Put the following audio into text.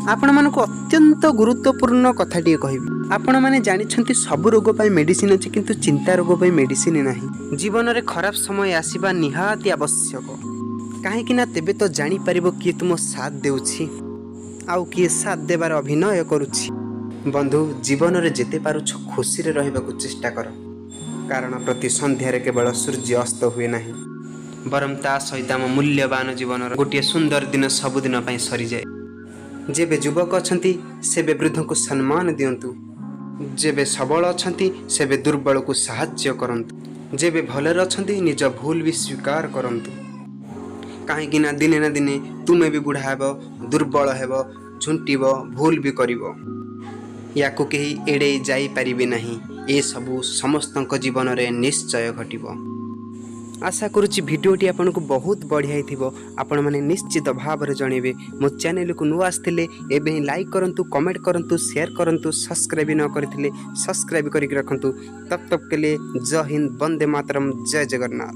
आपण मानक अत्यंत गुरुत्वपूर्ण कथाटी कहबी। आपण माने जानिछंती सब रोग पाई मेडिसिन अछि किंतु चिंता रोग पाई मेडिसिन नाही। जीवन रे खराब समय आसीबा निहाती आवश्यक। काहे कि ना तेबे तो जानि परिबो कि तुम साथ देउछि आउ कि साथ देबार अभिनय करूछि। बंधु जीवन रे जेते पारुछ खुशी रे रहबाकू चेष्टा कर, कारण प्रति संध्यारे केवल सूर्य अस्त हुए नाही, बरम ता सहित आम मूल्यवान जीवन गोटे सुंदर दिन सबुदिन पाई सरी जाए। जेबे युवक अछंती सेबे वृद्ध को सम्मान दियंतु, जेबे सबल अछंती सेबे दुर्बल को सहाय्य करंतु, जेबे भलर अछंती निज भूल भी स्वीकार करंतु। काहेकि ना दिने तुमे भी बुढ़ा हेब, दुर्बल हेब, झुंटीब, भूल भी करिवो। याकू केही एड़े जाई परिबे नाही। ए सबु समस्तक जीवन रे निश्चय घटिबो। आशा करुच्ची भिडियोटी आपन को बहुत बढ़िया थिबो। आपण माने निश्चित भाव रे जणेबे। मो चैनल को नुआ आस्थिले एबे ही लाइक करंतु, कमेंट करंतु, शेयर करंतु, सब्सक्राइब न करथिले सब्सक्राइब करिक रखंतु। तब तक के लिए जय हिंद, वंदे मातरम, जय जगन्नाथ।